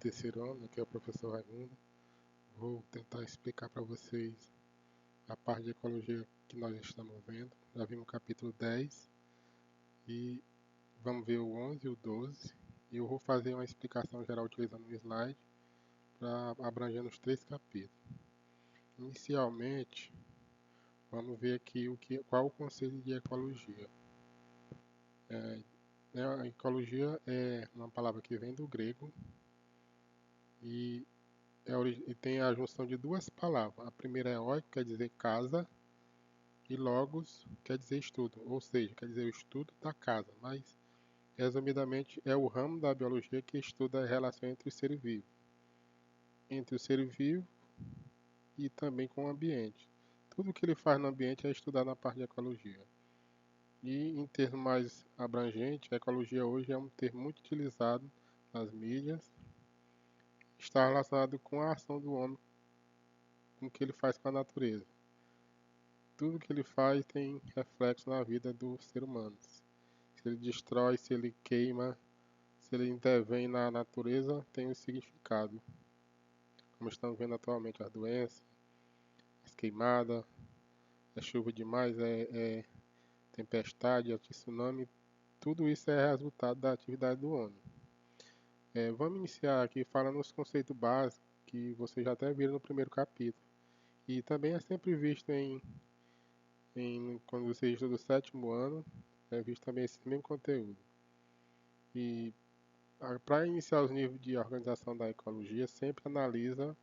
terceiro ano, aqui é o professor Raimundo. Vou tentar explicar para vocês a parte de ecologia que nós estamos vendo. Já vimos o capítulo 10 e vamos ver o 11 e o 12. E eu vou fazer uma explicação geral utilizando um slide para abranger os três capítulos. Inicialmente, vamos ver aqui qual o conceito de ecologia. A ecologia é uma palavra que vem do grego e tem a junção de duas palavras. A primeira é oik, quer dizer casa, e logos quer dizer estudo, ou seja, quer dizer o estudo da casa, mas resumidamente é o ramo da biologia que estuda a relação entre o ser vivo, e também com o ambiente. Tudo que ele faz no ambiente é estudado na parte de ecologia. E em termos mais abrangentes, a ecologia hoje é um termo muito utilizado nas mídias, está relacionado com a ação do homem, com o que ele faz com a natureza. Tudo que ele faz tem reflexo na vida do ser humano. Se ele destrói, se ele queima, se ele intervém na natureza, tem um significado. Como estamos vendo atualmente, as doenças, as queimadas, a chuva demais, tempestade, tsunami, tudo isso é resultado da atividade do homem. Vamos iniciar aqui falando os conceitos básicos que vocês já até viram no primeiro capítulo. E também é sempre visto quando você estuda o sétimo ano, é visto também esse mesmo conteúdo. E para iniciar os níveis de organização da ecologia, sempre analisa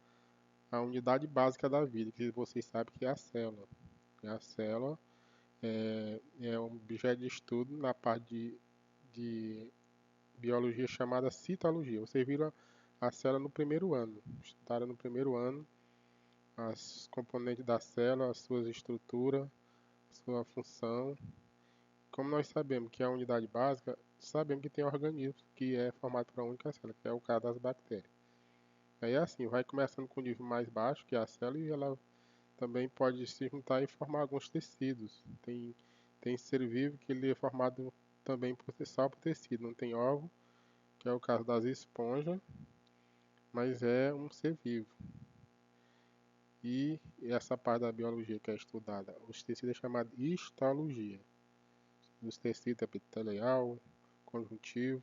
a unidade básica da vida, que vocês sabem que é a célula. E a célula é um objeto de estudo na parte de biologia chamada citologia. Vocês viram a célula no primeiro ano, estudaram no primeiro ano as componentes da célula, as suas estruturas, sua função. Como nós sabemos que é a unidade básica, sabemos que tem organismos que é formado por uma única célula, que é o caso das bactérias. Aí assim, vai começando com o nível mais baixo, que é a célula, e ela também pode se juntar e formar alguns tecidos. Tem ser vivo que ele é formado também só por tecido, não tem órgão, que é o caso das esponjas, mas é um ser vivo. E essa parte da biologia que é estudada, os tecidos é chamada histologia. Os tecidos epitelial, conjuntivo,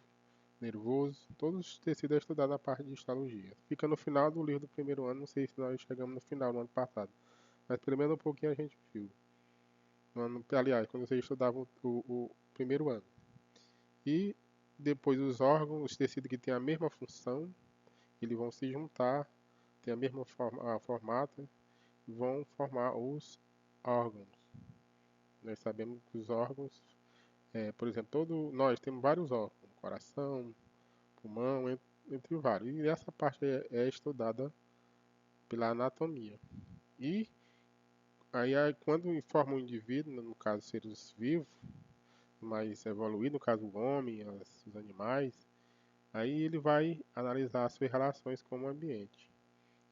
nervoso, todos os tecidos é estudado na parte de histologia. Fica no final do livro do primeiro ano, não sei se nós chegamos no final no ano passado, mas pelo menos um pouquinho a gente viu. Aliás, quando você estudava o primeiro ano. E depois os órgãos, os tecidos que têm a mesma função, eles vão se juntar, tem a mesma formato, e vão formar os órgãos. Nós sabemos que os órgãos, por exemplo, nós temos vários órgãos, coração, pulmão, entre vários. E essa parte é estudada pela anatomia. E aí quando forma um indivíduo, no caso seres vivos, mais evoluído, no caso o homem, os animais, aí ele vai analisar as suas relações com o ambiente.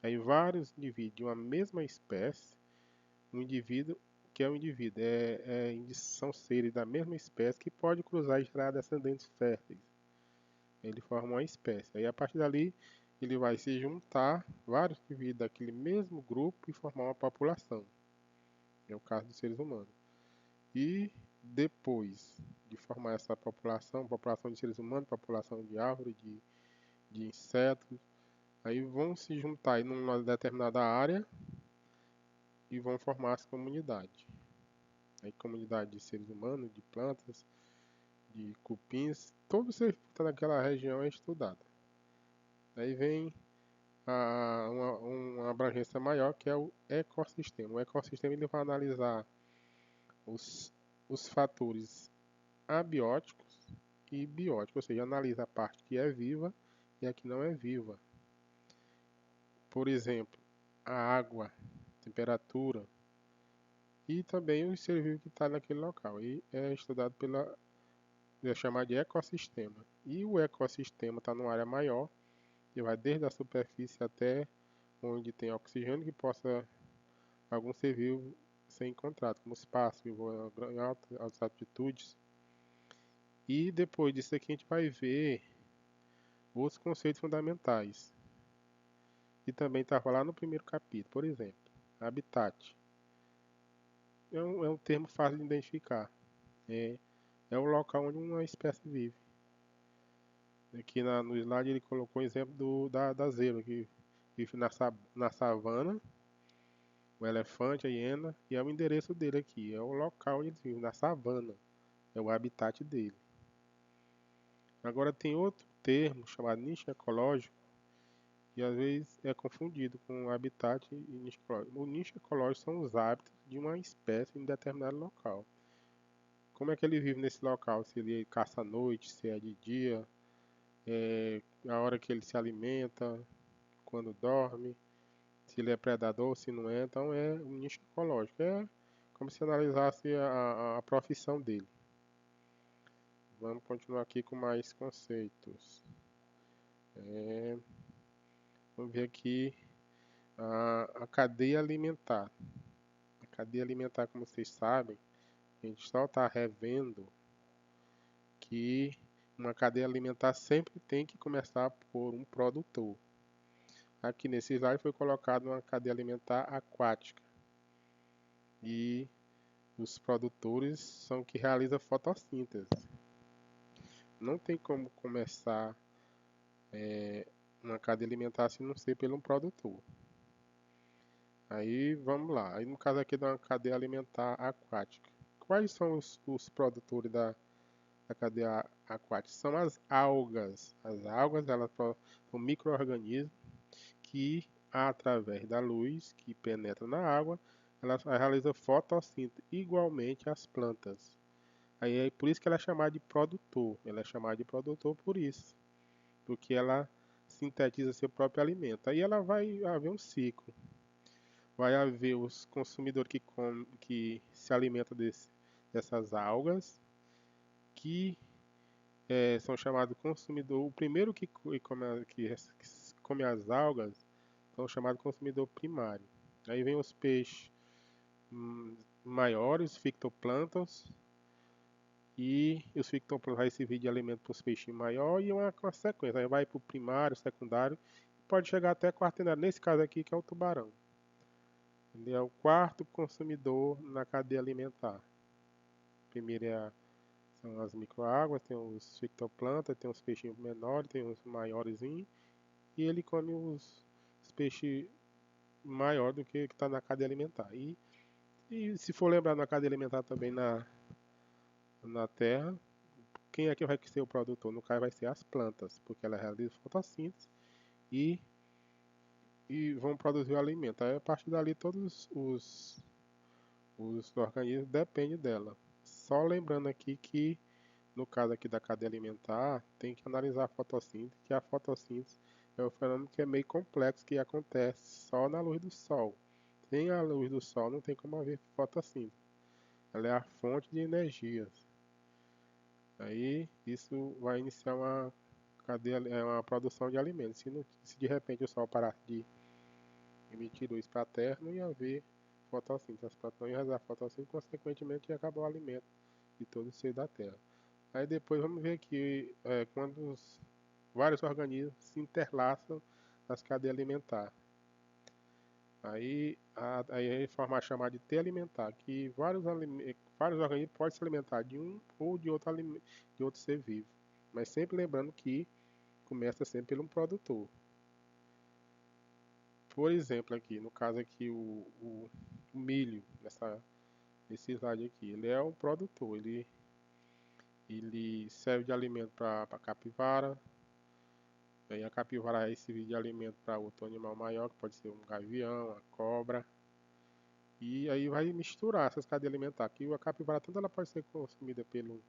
Aí vários indivíduos de uma mesma espécie, um indivíduo que é um indivíduo, são seres da mesma espécie que pode cruzar e gerar descendentes férteis. Ele forma uma espécie. Aí a partir dali ele vai se juntar vários indivíduos daquele mesmo grupo e formar uma população. É o caso dos seres humanos. E depois de formar essa população de seres humanos, população de árvores, de insetos, aí vão se juntar em uma determinada área e vão formar as comunidades. Aí comunidade de seres humanos, de plantas, de cupins, todo ser que está naquela região é estudado. Aí vem uma abrangência maior que é o ecossistema. O ecossistema ele vai analisar os fatores abióticos e bióticos, ou seja, analisa a parte que é viva e a que não é viva. Por exemplo, a água, temperatura e também o ser vivo que está naquele local. E é estudado é chamado de ecossistema. E o ecossistema está numa área maior, que vai desde a superfície até onde tem oxigênio que possa algum ser vivo ser encontrado, como os pássaros que voam em altas altitudes. E depois disso aqui a gente vai ver Outros conceitos fundamentais. E também estava lá no primeiro capítulo, por exemplo, habitat. É um termo fácil de identificar. É, é o local onde uma espécie vive. Aqui no slide ele colocou o exemplo da zebra, que vive na savana, o elefante, a hiena, e é o endereço dele aqui, é o local onde ele vive, na savana, é o habitat dele. Agora tem outro termo chamado nicho ecológico, e às vezes é confundido com habitat e nicho ecológico. O nicho ecológico são os hábitos de uma espécie em determinado local. Como é que ele vive nesse local? Se ele caça à noite, se é de dia, a hora que ele se alimenta, quando dorme, se ele é predador, se não é. Então é um nicho ecológico. É como se analisasse a profissão dele. Vamos continuar aqui com mais conceitos. Vamos ver aqui a cadeia alimentar. A cadeia alimentar, como vocês sabem, a gente só está revendo que uma cadeia alimentar sempre tem que começar por um produtor. Aqui nesse slide foi colocado uma cadeia alimentar aquática. E os produtores são que realizam fotossíntese. Não tem como começar uma cadeia alimentar se não ser pelo um produtor. Aí vamos lá. Aí no caso aqui de uma cadeia alimentar aquática. Quais são os produtores da cadeia aquática? São as algas. As algas elas são micro-organismos que, através da luz que penetra na água, ela realiza fotossíntese igualmente às plantas. Aí é por isso que ela é chamada de produtor. Ela é chamada de produtor por isso, porque ela sintetiza seu próprio alimento. Aí ela vai haver um ciclo. Vai haver os consumidores que se alimentam dessas algas, que são chamados consumidor. O primeiro que come as algas são chamados consumidor primário. Aí vem os peixes maiores, fitoplânctons, e os fitoplânctons vai servir de alimento para os peixinhos maiores e uma sequência. Aí vai para o primário, secundário, pode chegar até quaternário. Nesse caso aqui, que é o tubarão. Ele é o quarto consumidor na cadeia alimentar. Primeiro são as microáguas, tem os fitoplânctons, tem os peixinhos menores, tem os maiores, e ele come os peixes maiores do que está na cadeia alimentar. E se for lembrar na cadeia alimentar também na terra, quem é que vai ser o produtor? No caso vai ser as plantas, porque ela realiza fotossíntese e vão produzir o alimento. Aí a partir dali todos os organismos dependem dela. Só lembrando aqui que no caso aqui da cadeia alimentar, tem que analisar a fotossíntese, que a fotossíntese é um fenômeno que é meio complexo, que acontece só na luz do sol. Sem a luz do sol não tem como haver fotossíntese. Ela é a fonte de energias. Aí isso vai iniciar uma cadeia, uma produção de alimentos. Se de repente o sol parasse de emitir luz para a Terra, não ia haver fotossíntese. As plantas não iam realizar fotossíntese, consequentemente ia acabar o alimento de todo o ser da Terra. Aí depois vamos ver aqui quando vários organismos se interlaçam nas cadeias alimentares. Aí forma a chamada de T alimentar, que vários organismos podem se alimentar de um ou de outro ser vivo. Mas sempre lembrando que começa sempre pelo um produtor. Por exemplo, aqui, no caso aqui, o milho, nesse slide aqui, ele é um produtor, ele serve de alimento para capivara. Aí a capivara vai servir de alimento para outro animal maior, que pode ser um gavião, uma cobra. E aí vai misturar essas cadeias alimentares. Que a capivara tanto ela pode ser consumida pelo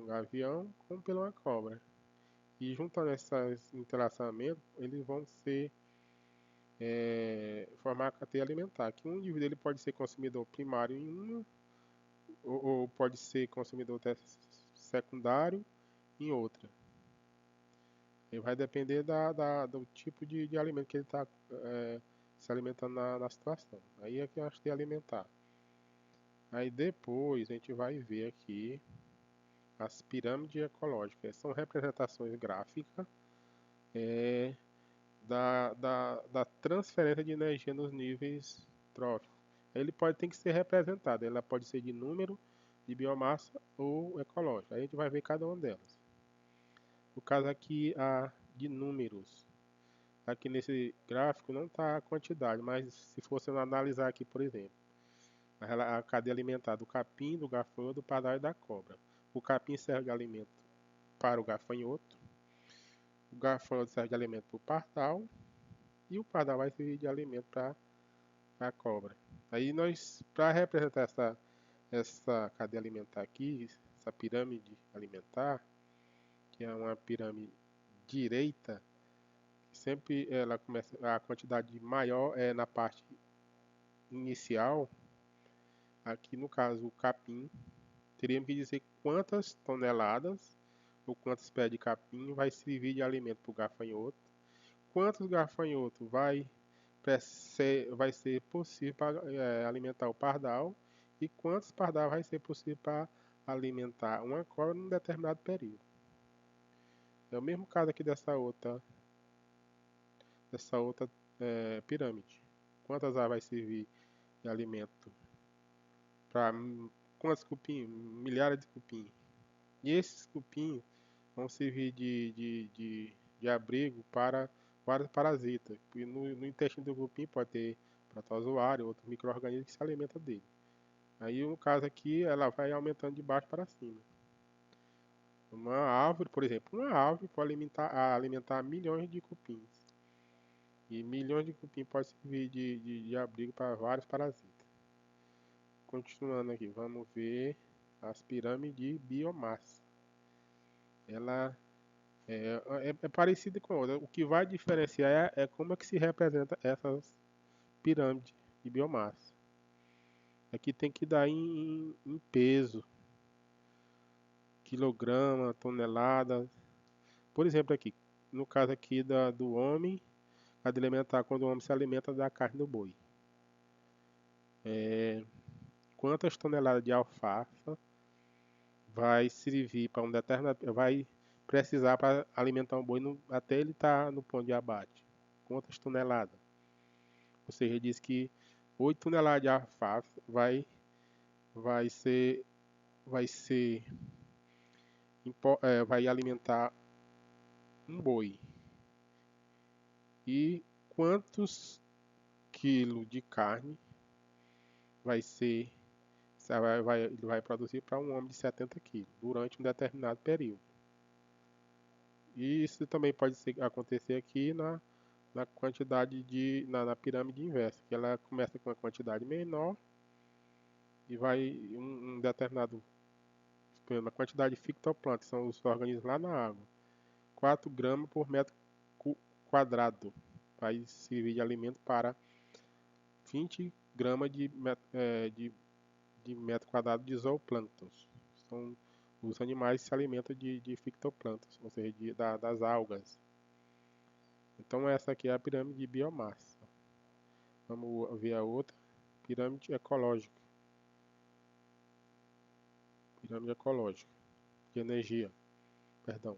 gavião como pela cobra. E juntando esses entrelaçamentos, eles vão formar a cadeia alimentar. Que um indivíduo ele pode ser consumidor primário em uma, ou pode ser consumidor secundário em outra. E vai depender do tipo de alimento que ele está se alimentando na situação. Aí é que eu acho que é alimentar. Aí depois a gente vai ver aqui as pirâmides ecológicas. São representações gráficas da transferência de energia nos níveis tróficos. Ele tem que ser representado, ela pode ser de número, de biomassa ou ecológica. Aí a gente vai ver cada uma delas. No caso aqui, a de números. Aqui nesse gráfico não está a quantidade, mas se fosse analisar aqui, por exemplo, a cadeia alimentar do capim, do gafanhoto, do pardal e da cobra. O capim serve de alimento para o gafanhoto, o gafanhoto serve de alimento para o pardal e o pardal vai servir de alimento para a cobra. Aí nós, para representar essa cadeia alimentar aqui, essa pirâmide alimentar, que é uma pirâmide direita, sempre ela começa, a quantidade maior é na parte inicial. Aqui no caso o capim, teríamos que dizer quantas toneladas ou quantos pés de capim vai servir de alimento para o gafanhoto, quantos gafanhotos vai ser possível para alimentar o pardal e quantos pardal vai ser possível para alimentar uma cobra num determinado período. É o mesmo caso aqui dessa outra pirâmide. Quantas vai servir de alimento para quantos cupim? Milhares de cupim. E esses cupim vão servir de abrigo para vários parasitas. E no intestino do cupim pode ter protozoário, outros micro-organismos que se alimentam dele. Aí no caso aqui ela vai aumentando de baixo para cima. Uma árvore, por exemplo, uma árvore pode alimentar milhões de cupins. E milhões de cupim pode servir de abrigo para vários parasitas. Continuando aqui, vamos ver as pirâmides de biomassa. Ela é parecida com a outra. O que vai diferenciar é como é que se representa essas pirâmides de biomassa. Aqui tem que dar em peso, quilograma, tonelada. Por exemplo, aqui, no caso aqui do homem, a de alimentar quando o homem se alimenta da carne do boi. Quantas toneladas de alfafa vai servir para um determinado, vai precisar para alimentar um boi até ele estar no ponto de abate? Quantas toneladas? Ou seja, diz que 8 toneladas de alfafa vai ser vai alimentar um boi. E quantos quilos de carne ele vai produzir para um homem de 70 quilos durante um determinado período? E isso também pode acontecer aqui na quantidade na pirâmide inversa, que ela começa com uma quantidade menor e vai um determinado, uma quantidade de fitoplâncton, que são os organismos lá na água, 4 gramas por metro quadrado, vai servir de alimento para 20 gramas de metro quadrado de zooplânctons. São os animais que se alimentam de fitoplânctons, ou seja, das algas. Então essa aqui é a pirâmide de biomassa. Vamos ver a outra, pirâmide ecológica. Pirâmide ecológica, de energia, perdão,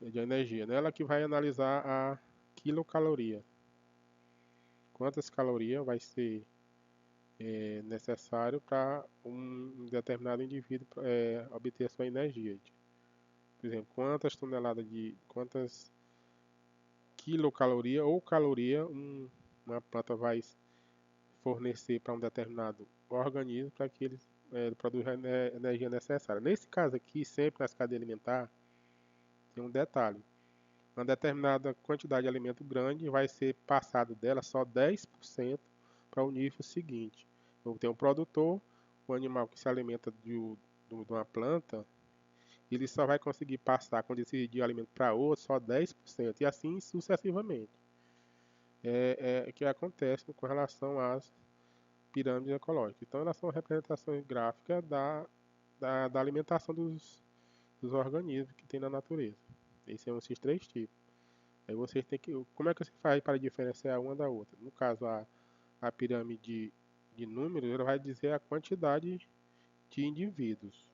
de energia. Nela que vai analisar a quilocaloria. Quantas calorias vai ser necessário para um determinado indivíduo obter a sua energia. Por exemplo, quantas quilocaloria ou caloria uma planta vai fornecer para um determinado organismo para que ele produza a energia necessária. Nesse caso aqui, sempre nas cadeias alimentares, tem um detalhe. Uma determinada quantidade de alimento grande vai ser passado dela só 10% para o nível seguinte. Então, tem um produtor, o animal que se alimenta de uma planta, ele só vai conseguir passar, quando decidir alimento para outro, só 10%, e assim sucessivamente. É que acontece com relação às pirâmides ecológicas. Então, elas são representações gráficas da alimentação dos organismos que tem na natureza. Esses são esses 3 tipos. Aí você tem que. Como é que você faz para diferenciar uma da outra? No caso, a pirâmide de números, ela vai dizer a quantidade de indivíduos.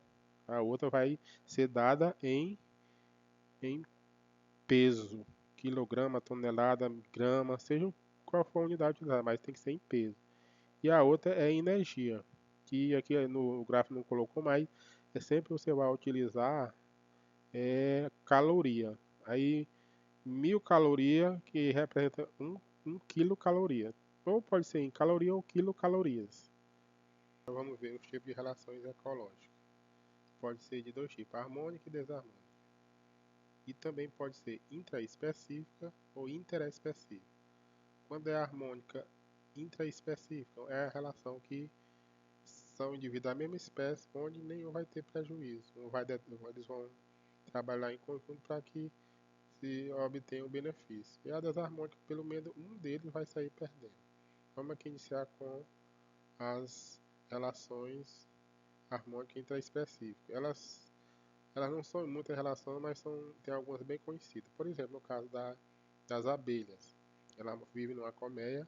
A outra vai ser dada em peso, quilograma, tonelada, grama, seja qual for a unidade utilizada, mas tem que ser em peso. E a outra é energia, que aqui no gráfico não colocou, mas é sempre você vai utilizar caloria. Aí 1000 calorias que representa 1 quilocaloria. Ou pode ser em caloria ou quilocalorias. Então vamos ver os tipos de relações ecológicas. Pode ser de dois tipos, harmônica e desarmônica. E também pode ser intraespecífica ou interespecífica. Quando é harmônica intraespecífica, é a relação que são indivíduos da mesma espécie, onde nenhum vai ter prejuízo. Eles vão trabalhar em conjunto para que se obtenha o benefício. E a desarmônica, pelo menos um deles vai sair perdendo. Vamos aqui iniciar com as relações harmônicas intraespecíficas. Elas não são muitas relações, mas tem algumas bem conhecidas. Por exemplo, no caso das abelhas. Ela vive numa colmeia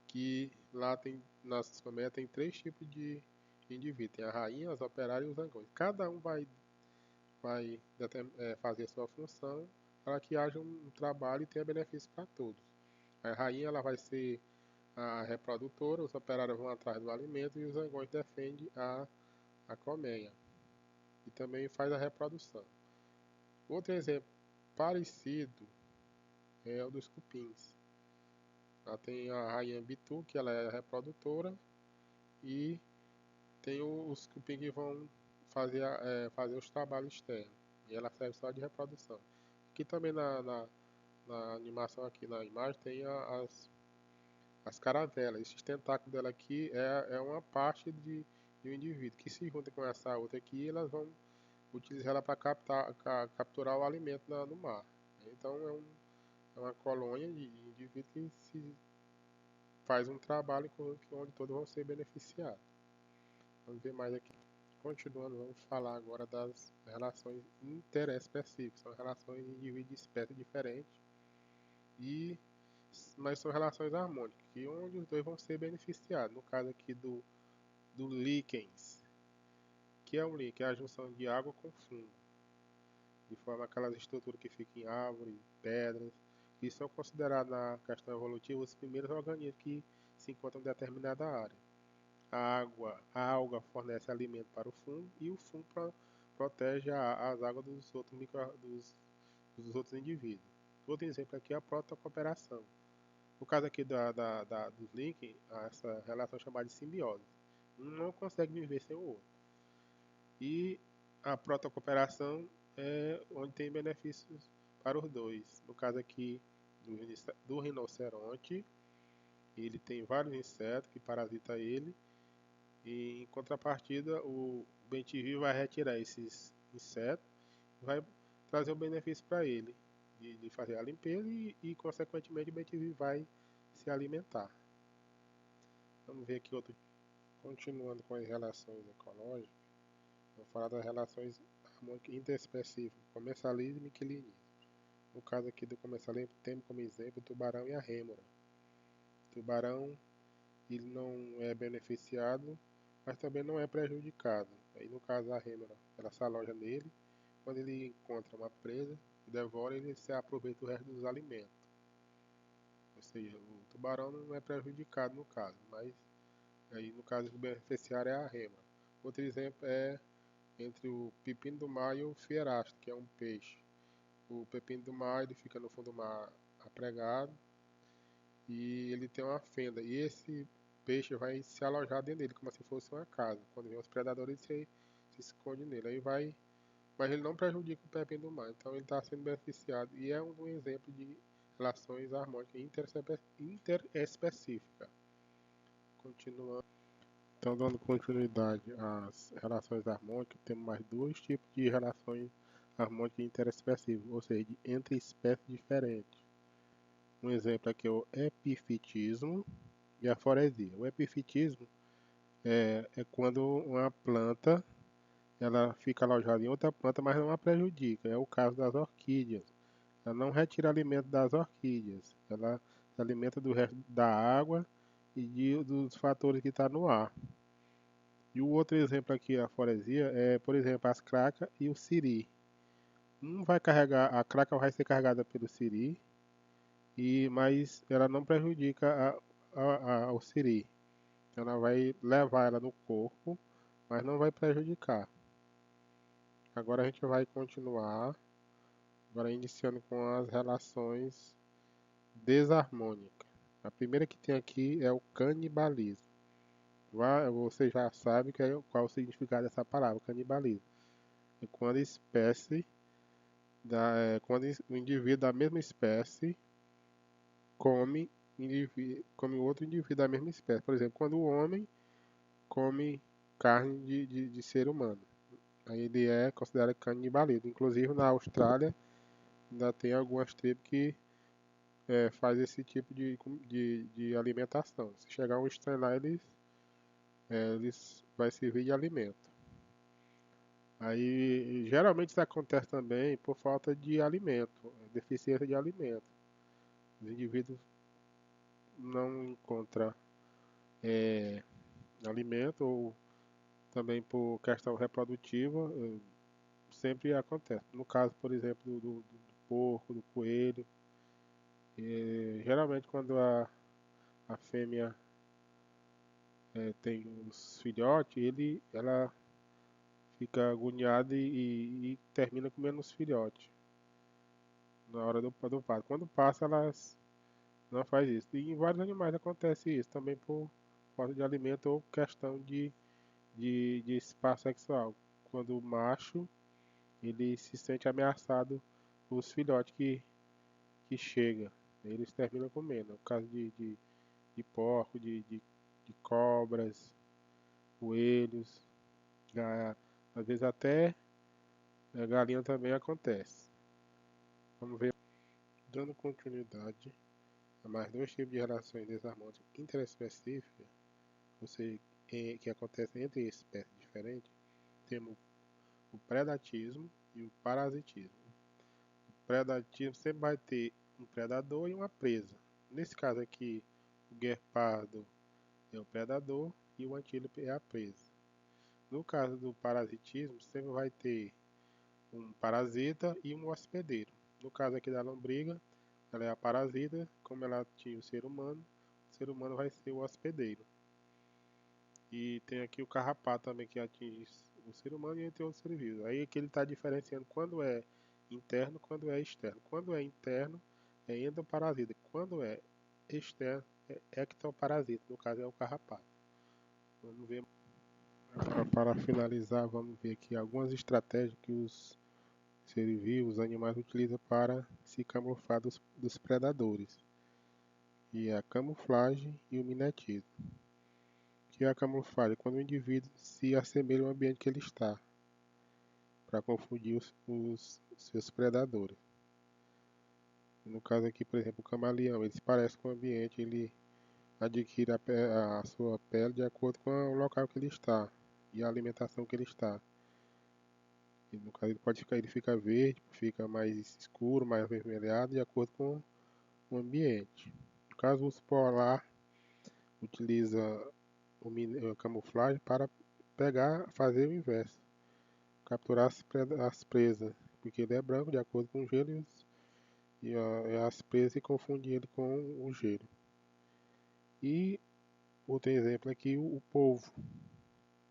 que lá nas colmeias tem 3 tipos de indivíduos. Tem a rainha, os operários e os zangões. Cada um vai fazer a sua função para que haja um trabalho e tenha benefício para todos. A rainha ela vai ser a reprodutora, os operários vão atrás do alimento e os zangões defendem a colmeia. E também faz a reprodução. Outro exemplo parecido é o dos cupins. Ela tem a rainha bitu, que ela é a reprodutora, e tem os cupins que vão fazer os trabalhos externos. E ela serve só de reprodução. Aqui também na animação, aqui na imagem, tem as caravelas. Esse tentáculo dela aqui é uma parte de um indivíduo que se junta com essa outra aqui, elas vão utilizar ela para capturar o alimento no mar. Então é uma colônia de indivíduos que se faz um trabalho onde todos vão ser beneficiados. Vamos ver mais aqui. Continuando, vamos falar agora das relações interespecíficas. São relações de indivíduos de espécies diferentes, mas são relações harmônicas, que onde os dois vão ser beneficiados. No caso aqui do líquens, que é um líquen, é a junção de água com fungo, de forma aquelas estruturas que ficam em árvores, pedras, que são considerados na questão evolutiva os primeiros organismos que se encontram em determinada área. A alga fornece alimento para o fungo e o fungo protege as águas dos outros indivíduos. Outro exemplo aqui é a protocooperação. No caso aqui dos líquens, essa relação é chamada de simbiose. Um não consegue viver sem o outro. E a protocooperação é onde tem benefícios para os dois. No caso aqui do rinoceronte, ele tem vários insetos que parasitam ele. E em contrapartida, o bem-te-vi vai retirar esses insetos e vai trazer um benefício para ele, de fazer a limpeza e consequentemente, o bem-te-vi vai se alimentar. Vamos ver aqui outro. Continuando com as relações ecológicas, vamos falar das relações harmônicas interespecíficas, comensalismo e quilinismo. No caso aqui do comensalismo, temos como exemplo o tubarão e a rêmora. O tubarão ele não é beneficiado, mas também não é prejudicado. Aí no caso a rêmora, ela se aloja nele, quando ele encontra uma presa e devora, ele se aproveita o resto dos alimentos. Ou seja, o tubarão não é prejudicado no caso, mas aí no caso o beneficiário é a rêmora. Outro exemplo é entre o pepino do mar e o fierastro, que é um peixe. O pepino do mar ele fica no fundo do mar apregado e ele tem uma fenda. E esse peixe vai se alojar dentro dele, como se fosse uma casa. Quando vem os predadores, ele se esconde nele. Mas ele não prejudica o pepino do mar. Então ele está sendo beneficiado. E é um exemplo de relações harmônicas interespecíficas. Continuando. Então, dando continuidade às relações harmônicas, temos mais 2 tipos de relações harmônicas interespecíficas, ou seja, entre espécies diferentes. Um exemplo aqui é o epifitismo e a foresia. O epifitismo é quando uma planta ela fica alojada em outra planta, mas não a prejudica. É o caso das orquídeas. Ela não retira alimento das orquídeas. Ela se alimenta do resto da água e dos fatores que estão no ar. E o outro exemplo aqui, a foresia, é, por exemplo, as cracas e o siri. A craca vai ser carregada pelo siri mas ela não prejudica ao siri. Ela vai levar ela no corpo, mas não vai prejudicar. Agora a gente vai continuar, agora iniciando com as relações desarmônicas. A primeira que tem aqui é o canibalismo. Você já sabe qual é o significado dessa palavra, canibalismo. É quando a espécie, quando o indivíduo da mesma espécie come, come outro indivíduo da mesma espécie. Por exemplo, quando o homem come carne de ser humano. Aí ele é considerado canibalismo. Inclusive na Austrália ainda tem algumas tribos que faz esse tipo de alimentação. Se chegar um estranho lá, eles vai servir de alimento. Aí geralmente isso acontece também por falta de alimento, deficiência de alimento. Os indivíduos não encontram alimento ou também por questão reprodutiva, sempre acontece. No caso, por exemplo, do porco, do coelho, geralmente quando a fêmea tem os filhotes, ela fica agoniada e termina comendo os filhotes na hora do parto. Quando passa, elas não faz isso. E em vários animais acontece isso, também por falta de alimento ou questão de espaço sexual. Quando o macho ele se sente ameaçado pelos filhotes que chega, eles terminam comendo. No caso de porco, de cobras, coelhos, às vezes até a galinha também acontece. Vamos ver. Dando continuidade a mais dois tipos de relações desarmônicas interespecíficas, que acontecem entre espécies diferentes, temos o predatismo e o parasitismo. O predatismo sempre vai ter um predador e uma presa. Nesse caso aqui, o guepardo é o predador e o antílope é a presa. No caso do parasitismo, sempre vai ter um parasita e um hospedeiro. No caso aqui da lombriga, ela é a parasita, como ela atinge o ser humano vai ser o hospedeiro. E tem aqui o carrapato também que atinge o ser humano e entre outros seres vivos. Aí aqui ele está diferenciando quando é interno, quando é externo. Quando é interno é endoparasita, quando é externo é ectoparasita, no caso é o carrapato. Vamos ver. Agora, para finalizar, vamos ver aqui algumas estratégias que os seres vivos, os animais utilizam para se camuflar dos predadores. E é a camuflagem e o mimetismo. Que é a camuflagem? Quando o indivíduo se assemelha ao ambiente que ele está, para confundir os seus predadores. No caso aqui, por exemplo, o camaleão, ele se parece com o ambiente, ele adquire a sua pele de acordo com o local que ele está e a alimentação que ele está. E no caso ele fica verde, fica mais escuro, mais avermelhado, de acordo com o ambiente. No caso, o urso polar utiliza a camuflagem para fazer o inverso, capturar as presas, porque ele é branco de acordo com o gelo e as presas se confundem ele com o gelo. E outro exemplo aqui, o polvo.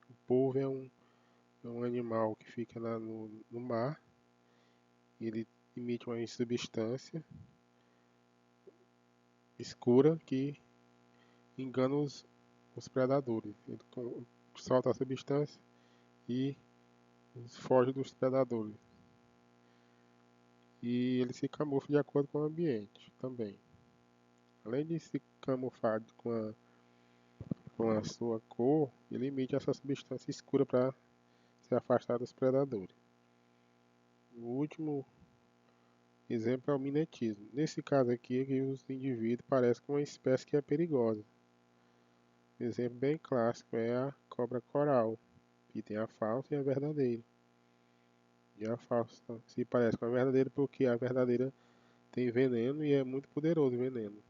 O polvo é um animal que fica lá no mar, ele emite uma substância escura que engana os predadores. Ele solta a substância e foge dos predadores. E ele se camufla de acordo com o ambiente também. Além de se camuflar com a sua cor, ele emite essa substância escura para se afastar dos predadores. O último exemplo é o mimetismo. Nesse caso aqui, é que os indivíduos parecem com uma espécie que é perigosa. Um exemplo bem clássico é a cobra coral, que tem a falsa e a verdadeira. E a falsa se parece com a verdadeira porque a verdadeira tem veneno e é muito poderoso o veneno.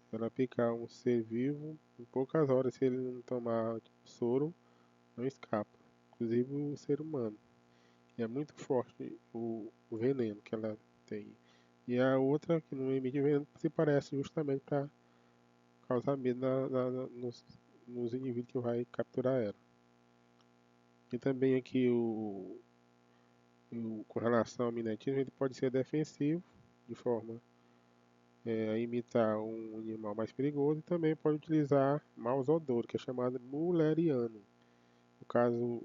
Se ela picar um ser vivo, em poucas horas, se ele não tomar soro, não escapa. Inclusive o ser humano. E é muito forte o veneno que ela tem. E a outra, que não emite veneno, se parece justamente para causar medo nos indivíduos que vai capturar ela. E também aqui com relação ao mimetismo, ele pode ser defensivo, de forma a imitar um animal mais perigoso, e também pode utilizar maus odores, que é chamado mulleriano. No caso,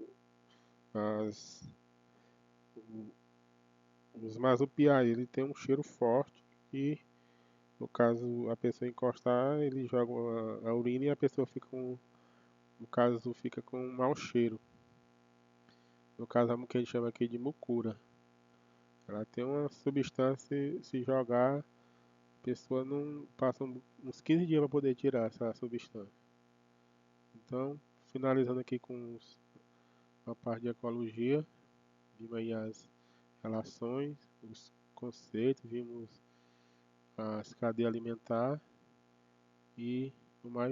as, os marsupiais, ele tem um cheiro forte e, no caso, a pessoa encostar, ele joga a urina e a pessoa fica no caso, fica com um mau cheiro. No caso, a que a gente chama aqui de mucura. Ela tem uma substância, se jogar, a pessoa não passa uns 15 dias para poder tirar essa substância. Então, finalizando aqui com a parte de ecologia, vimos aí as relações, os conceitos, vimos as cadeias alimentar e o mais